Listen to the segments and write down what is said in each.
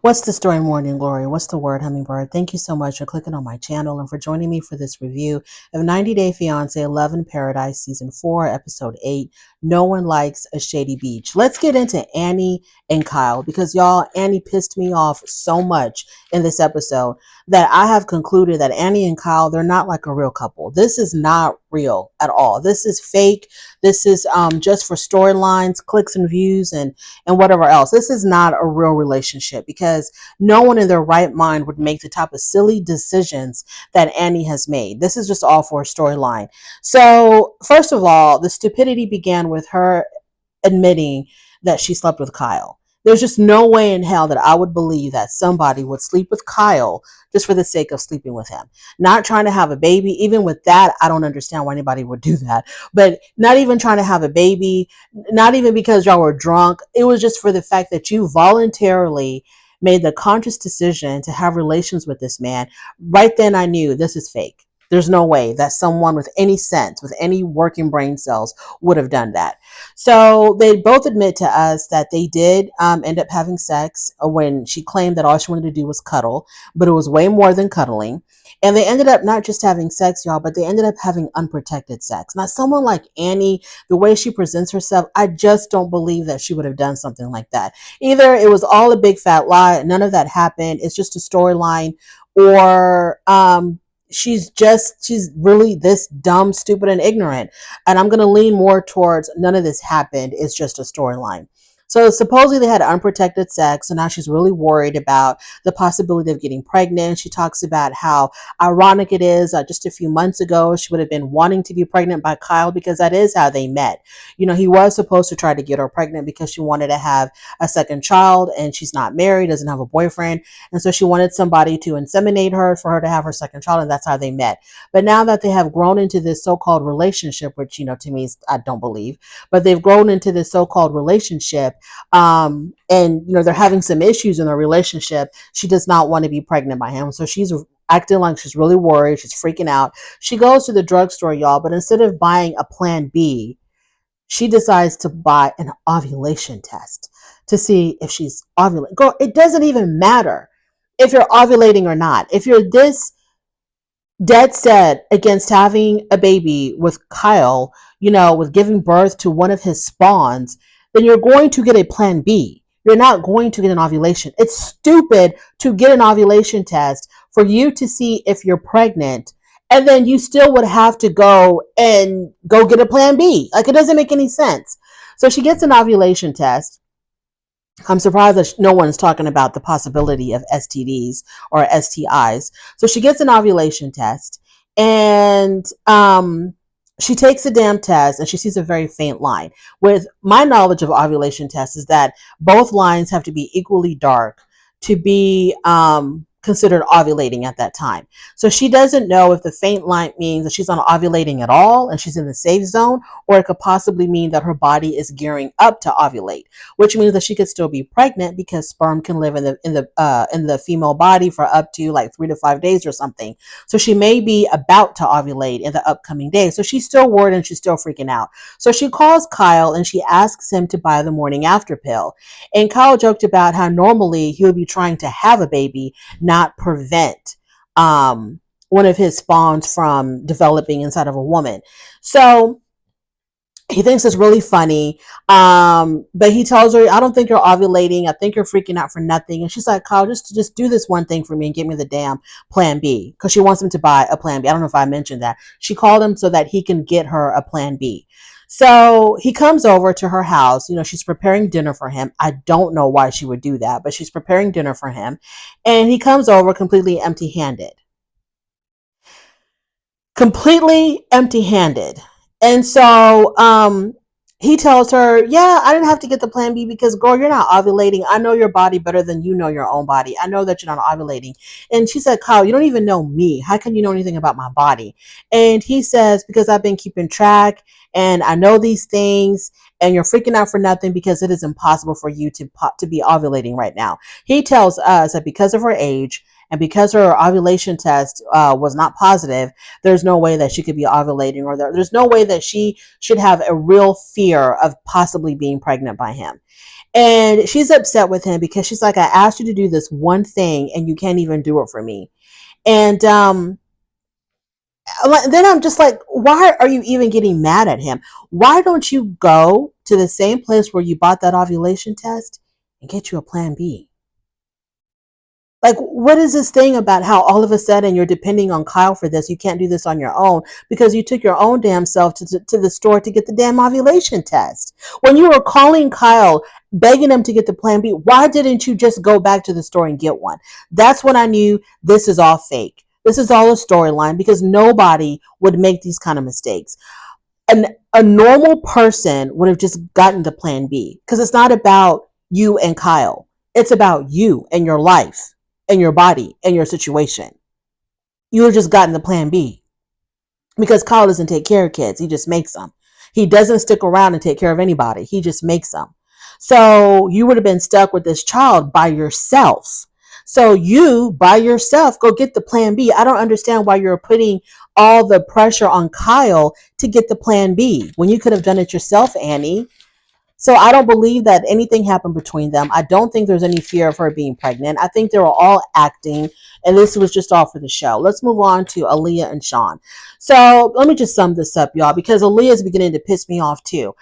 What's the story, Morning Glory? What's the word, Hummingbird? Thank you so much for clicking on my channel and for joining me for this review of 90 Day Fiance Love in Paradise Season 4, Episode 8, No One Likes a Shady Beach. Let's get into Annie and Kyle because, y'all, Annie pissed me off so much in this episode that I have concluded that Annie and Kyle, they're not like a real couple. This is not real at all. This is fake. This is just for storylines, clicks and views, and whatever else. This is not a real relationship because no one in their right mind would make the type of silly decisions that Annie has made. This is just all for a storyline. So, first of all, the stupidity began with her admitting that she slept with Kyle. There's just no way in hell that I would believe that somebody would sleep with Kyle just for the sake of sleeping with him. Not trying to have a baby. Even with that, I don't understand why anybody would do that. But not even trying to have a baby, not even because y'all were drunk. It was just for the fact that you voluntarily made the conscious decision to have relations with this man. Right then I knew this is fake. There's no way that someone with any sense, with any working brain cells would have done that. So they both admit to us that they did end up having sex when she claimed that all she wanted to do was cuddle, but it was way more than cuddling. And they ended up not just having sex, y'all, but they ended up having unprotected sex. Now, someone like Annie, the way she presents herself, I just don't believe that she would have done something like that. Either it was all a big fat lie, none of that happened, it's just a storyline, or she's really this dumb, stupid, and ignorant. And I'm going to lean more towards none of this happened. It's just a storyline. So supposedly they had unprotected sex, and now she's really worried about the possibility of getting pregnant. She talks about how ironic it is. Just a few months ago, she would have been wanting to be pregnant by Kyle because that is how they met. You know, he was supposed to try to get her pregnant because she wanted to have a second child, and she's not married, doesn't have a boyfriend. And so she wanted somebody to inseminate her for her to have her second child, and that's how they met. But now that they have grown into this so-called relationship, which, to me, I don't believe, but they've grown into this so-called relationship, and they're having some issues in their relationship. She does not want to be pregnant by him, so she's acting like she's really worried. She's freaking out. She goes to the drugstore, y'all, but instead of buying a plan B, she decides to buy an ovulation test to see if she's ovulating. Girl, it doesn't even matter if you're ovulating or not. If you're this dead set against having a baby with Kyle, with giving birth to one of his spawns, then you're going to get a plan B. You're not going to get an ovulation. It's stupid to get an ovulation test for you to see if you're pregnant, and then you still would have to go get a plan B. Like, it doesn't make any sense. So she gets an ovulation test. I'm surprised that no one's talking about the possibility of STDs or STIs. So she gets an ovulation test, and she takes a damn test, and she sees a very faint line. With my knowledge of ovulation tests is that both lines have to be equally dark to be considered ovulating at that time. So she doesn't know if the faint line means that she's not ovulating at all and she's in the safe zone, or it could possibly mean that her body is gearing up to ovulate, which means that she could still be pregnant because sperm can live in the female body for up to like 3 to 5 days or something. So she may be about to ovulate in the upcoming days. So she's still worried and she's still freaking out. So she calls Kyle and she asks him to buy the morning after pill. And Kyle joked about how normally he would be trying to have a baby, not prevent one of his spawns from developing inside of a woman. So he thinks it's really funny, but he tells her, I don't think you're ovulating. I think you're freaking out for nothing. And she's like, Kyle, just do this one thing for me and give me the damn plan B, because she wants him to buy a plan B. I don't know if I mentioned that. She called him so that he can get her a plan B. So he comes over to her house. She's preparing dinner for him. I don't know why she would do that, but she's preparing dinner for him. And he comes over completely empty-handed. Completely empty-handed. And so he tells her, yeah, I didn't have to get the plan B because, girl, you're not ovulating. I know your body better than you know your own body. I know that you're not ovulating. And she said, Kyle, you don't even know me. How can you know anything about my body? And he says, because I've been keeping track and I know these things, and you're freaking out for nothing because it is impossible for you to be ovulating right now. He tells us that because of her age and because her ovulation test was not positive, there's no way that she could be ovulating, or there's no way that she should have a real fear of possibly being pregnant by him. And she's upset with him because she's like, I asked you to do this one thing and you can't even do it for me. And then I'm just like, why are you even getting mad at him? Why don't you go to the same place where you bought that ovulation test and get you a plan B? Like, what is this thing about how all of a sudden you're depending on Kyle for this? You can't do this on your own because you took your own damn self to the store to get the damn ovulation test. When you were calling Kyle, begging him to get the plan B, why didn't you just go back to the store and get one? That's when I knew this is all fake. This is all a storyline because nobody would make these kind of mistakes. A normal person would have just gotten the plan B because it's not about you and Kyle. It's about you and your life and your body and your situation. You would have just gotten the plan B because Kyle doesn't take care of kids. He just makes them. He doesn't stick around and take care of anybody. He just makes them. So you would have been stuck with this child by yourself. So you, by yourself, go get the plan B. I don't understand why you're putting all the pressure on Kyle to get the plan B when you could have done it yourself, Annie. So I don't believe that anything happened between them. I don't think there's any fear of her being pregnant. I think they were all acting, and this was just all for the show. Let's move on to Aaliyah and Shawn. So let me just sum this up, y'all, because Aaliyah is beginning to piss me off too.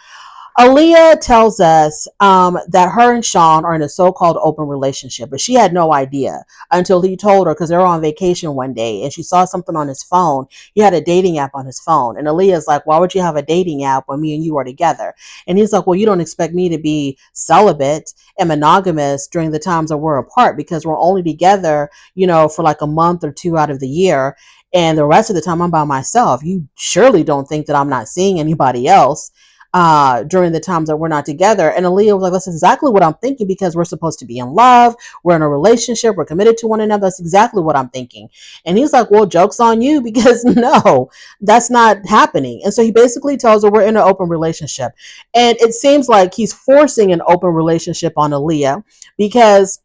Aaliyah tells us that her and Shawn are in a so-called open relationship, but she had no idea until he told her because they were on vacation one day and she saw something on his phone. He had a dating app on his phone. And Aaliyah's like, why would you have a dating app when me and you are together? And he's like, well, you don't expect me to be celibate and monogamous during the times that we're apart because we're only together, for like a month or two out of the year. And the rest of the time I'm by myself. You surely don't think that I'm not seeing anybody else during the times that we're not together. And Aaliyah was like, that's exactly what I'm thinking because we're supposed to be in love. We're in a relationship. We're committed to one another. That's exactly what I'm thinking. And he's like, well, joke's on you because no, that's not happening. And so he basically tells her we're in an open relationship. And it seems like he's forcing an open relationship on Aaliyah because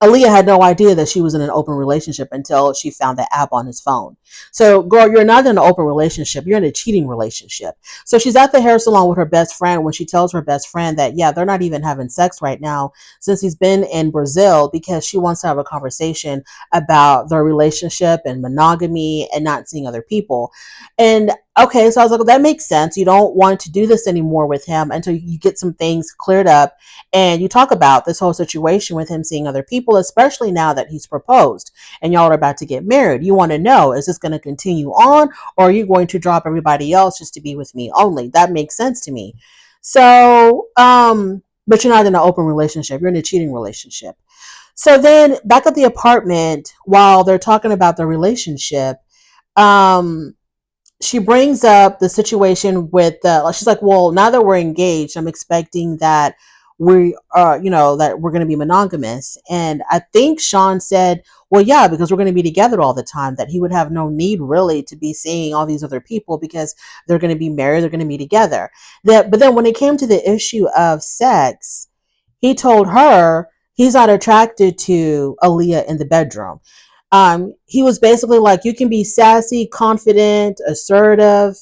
Aaliyah had no idea that she was in an open relationship until she found the app on his phone. So, girl, you're not in an open relationship. You're in a cheating relationship. So she's at the hair salon with her best friend when she tells her best friend that, yeah, they're not even having sex right now since he's been in Brazil because she wants to have a conversation about their relationship and monogamy and not seeing other people. And okay, so I was like, well, that makes sense. You don't want to do this anymore with him until you get some things cleared up and you talk about this whole situation with him seeing other people, especially now that he's proposed and y'all are about to get married. You want to know, is this going to continue on or are you going to drop everybody else just to be with me only? That makes sense to me. So, but you're not in an open relationship. You're in a cheating relationship. So then back at the apartment while they're talking about the relationship, um, she brings up the situation with she's like, well, now that we're engaged, I'm expecting that we are, that we're going to be monogamous. And I think Shawn said, well, yeah, because we're going to be together all the time, that he would have no need really to be seeing all these other people because they're going to be married, they're going to be together. But then when it came to the issue of sex, he told her he's not attracted to Aaliyah in the bedroom. He was basically like, you can be sassy, confident, assertive,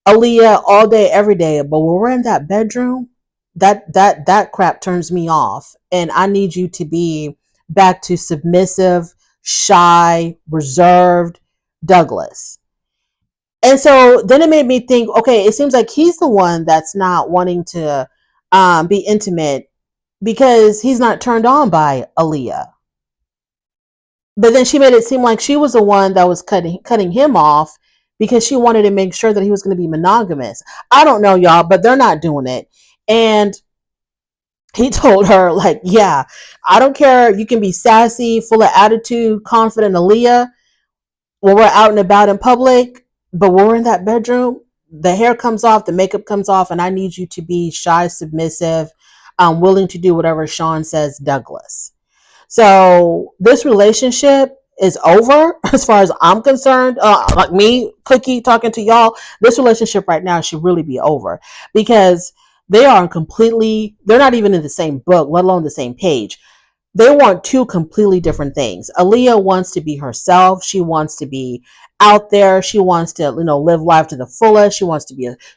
Aaliyah all day, every day, but when we're in that bedroom, that crap turns me off, and I need you to be back to submissive, shy, reserved Douglas. And so then it made me think, okay, it seems like he's the one that's not wanting to be intimate because he's not turned on by Aaliyah. But then she made it seem like she was the one that was cutting him off because she wanted to make sure that he was going to be monogamous. I don't know, y'all, but they're not doing it. And he told her, like, yeah, I don't care. You can be sassy, full of attitude, confident, Aaliyah, when we're out and about in public, but when we're in that bedroom, the hair comes off, the makeup comes off, and I need you to be shy, submissive, willing to do whatever Shawn says, Douglas. So this relationship is over as far as I'm concerned. Like me, Cookie, talking to y'all, this relationship right now should really be over because they are they're not even in the same book, let alone the same page. They want two completely different things. Aaliyah wants to be herself. She wants to be out there. She wants to, live life to the fullest.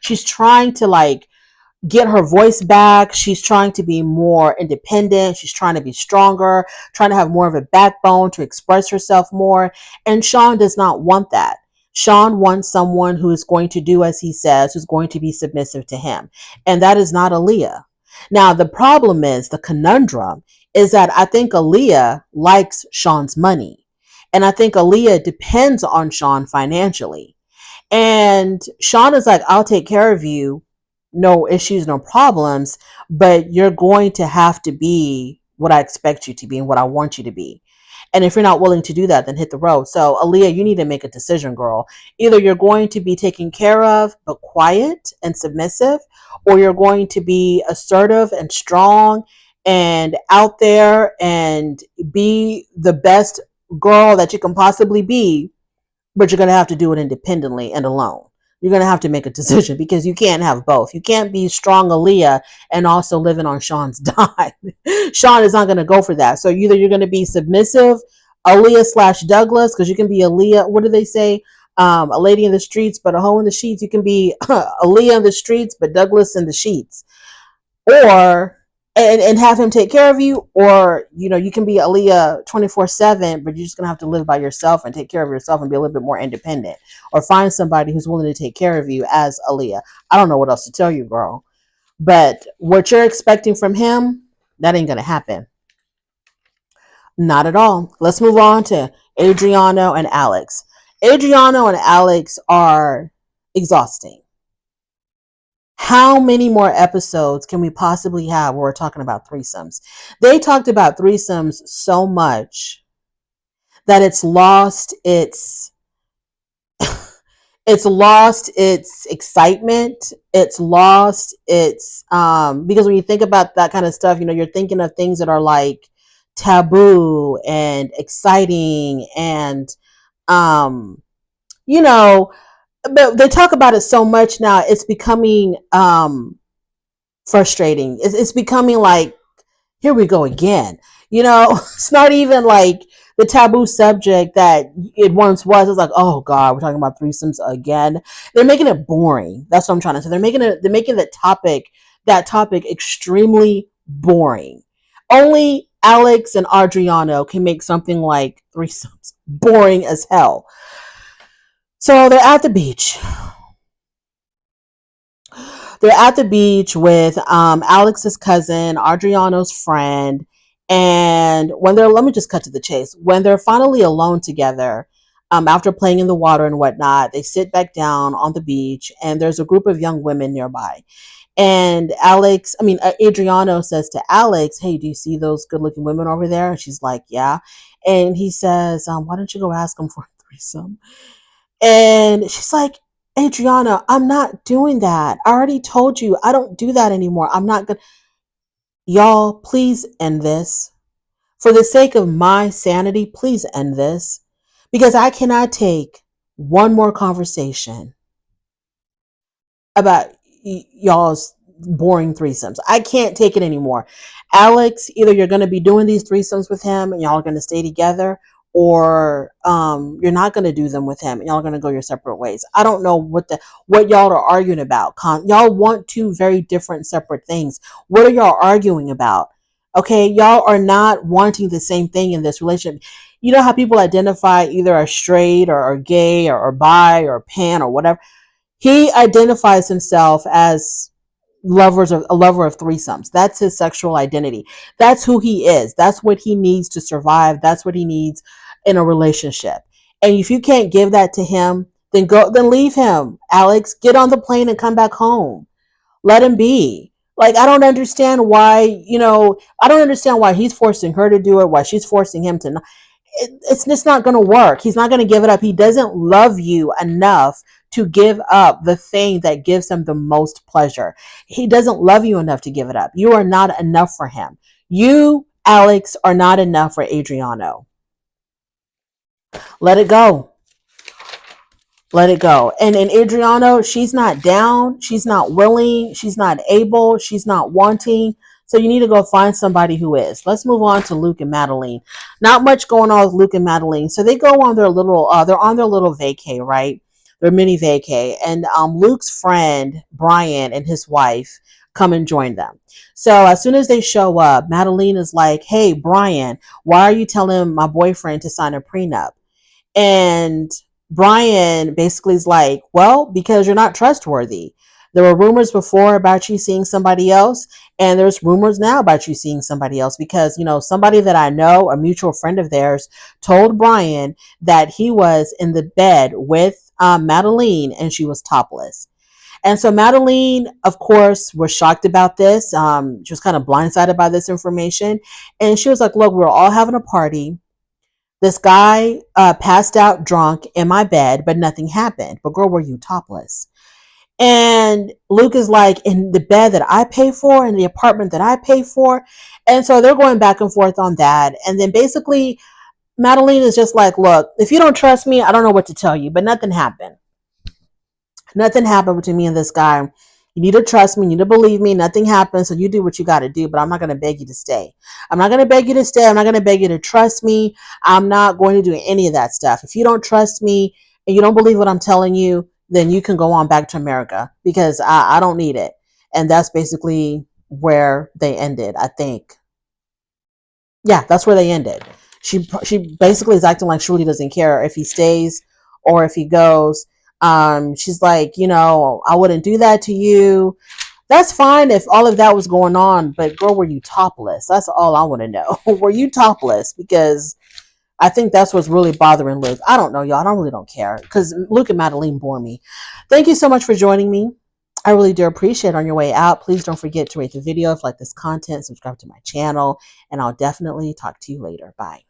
She's trying to get her voice back. She's trying to be more independent. She's trying to be stronger, trying to have more of a backbone to express herself more. And Shawn does not want that. Shawn wants someone who is going to do as he says, who's going to be submissive to him. And that is not Aaliyah. Now, the problem is, the conundrum is that I think Aaliyah likes Shawn's money. And I think Aaliyah depends on Shawn financially. And Shawn is like, I'll take care of you, no issues, no problems, but you're going to have to be what I expect you to be and what I want you to be. And if you're not willing to do that, then hit the road. So, Aaliyah, you need to make a decision, girl. Either you're going to be taken care of, but quiet and submissive, or you're going to be assertive and strong and out there and be the best girl that you can possibly be, but you're going to have to do it independently and alone. You're going to have to make a decision because you can't have both. You can't be strong Aaliyah and also living on Shawn's dime. Shawn is not going to go for that. So either you're going to be submissive Aaliyah slash Douglas, because you can be Aaliyah. What do they say? A lady in the streets, but a hoe in the sheets. You can be Aaliyah in the streets, but Douglas in the sheets. Or and have him take care of you, or you can be Aaliyah 24/7, but you're just gonna have to live by yourself and take care of yourself and be a little bit more independent, or find somebody who's willing to take care of you as Aaliyah. I don't know what else to tell you, girl, but what you're expecting from him, that ain't gonna happen. Not at all. Let's move on to Adriano and Alex. Adriano and Alex are exhausting. How many more episodes can we possibly have where we're talking about threesomes? They talked about threesomes so much that it's lost its excitement. It's lost its because when you think about that kind of stuff, you're thinking of things that are like taboo and exciting and you know but they talk about it so much now, it's becoming frustrating. It's becoming like, here we go again. It's not even like the taboo subject that it once was. It's like, oh God, we're talking about threesomes again. They're making it boring. That's what I'm trying to say. They're making that topic extremely boring. Only Alex and Adriano can make something like threesomes boring as hell. So they're at the beach. They're at the beach with Alex's cousin, Adriano's friend, and let me just cut to the chase. When they're finally alone together, after playing in the water and whatnot, they sit back down on the beach, and there's a group of young women nearby. And Adriano says to Alex, "Hey, do you see those good-looking women over there?" And she's like, "Yeah." And he says, "Why don't you go ask them for a threesome?" And she's like, "Adriana, I'm not doing that. I already told you I don't do that anymore. I'm not going to." Y'all, please end this. For the sake of my sanity, please end this. Because I cannot take one more conversation about y'all's boring threesomes. I can't take it anymore. Alex, either you're going to be doing these threesomes with him and y'all are going to stay together, or you're not going to do them with him and y'all are going to go your separate ways. I don't know what y'all are arguing about. Y'all want two very different separate things. What are y'all arguing about? Okay, y'all are not wanting the same thing in this relationship. You know how people identify either as straight or gay or bi or pan or whatever. He identifies himself as a lover of threesomes. That's his sexual identity. That's who he is. That's what he needs to survive. That's what he needs in a relationship. And if you can't give that to him, then leave him. Alex, get on the plane and come back home. Let him be. Like, I don't understand why, I don't understand why he's forcing her to do it, why she's forcing him to not. It's just not going to work. He's not going to give it up. He doesn't love you enough to give up the thing that gives him the most pleasure. He doesn't love you enough to give it up. You are not enough for him. You, Alex, are not enough for Adriano. Let it go. Let it go. And Adriano, she's not down. She's not willing. She's not able. She's not wanting. So you need to go find somebody who is. Let's move on to Luke and Meline. Not much going on with Luke and Meline. So they go on they're on their little vacay, right? Their mini vacay. And Luke's friend, Brian, and his wife come and join them. So as soon as they show up, Meline is like, hey, Brian, why are you telling my boyfriend to sign a prenup? And Brian basically is like, well, because you're not trustworthy. There were rumors before about you seeing somebody else, and there's rumors now about you seeing somebody else because, somebody that I know, a mutual friend of theirs, told Brian that he was in the bed with Meline and she was topless. And so Meline, of course, was shocked about this. She was kind of blindsided by this information. And she was like, look, we're all having a party. This guy passed out drunk in my bed, but nothing happened. But girl, were you topless? And Luke is like, in the bed that I pay for, in the apartment that I pay for. And so they're going back and forth on that. And then basically, Meline is just like, look, if you don't trust me, I don't know what to tell you, but nothing happened. Nothing happened between me and this guy. You need to trust me. You need to believe me. Nothing happened. So you do what you got to do. But I'm not going to beg you to stay. I'm not going to beg you to stay. I'm not going to beg you to trust me. I'm not going to do any of that stuff. If you don't trust me and you don't believe what I'm telling you, then you can go on back to America because I don't need it. And that's basically where they ended, I think. Yeah, that's where they ended. She basically is acting like she really doesn't care if he stays or if he goes. She's like, I wouldn't do that to you. That's fine if all of that was going on, but girl, were you topless? That's all I want to know. Were you topless? Because I think that's what's really bothering Luke. I don't know, y'all. I really don't care because Luke and Meline bore me. Thank you so much for joining me. I really do appreciate it. On your way out, please don't forget to rate the video if you like this content, subscribe to my channel, and I'll definitely talk to you later. Bye.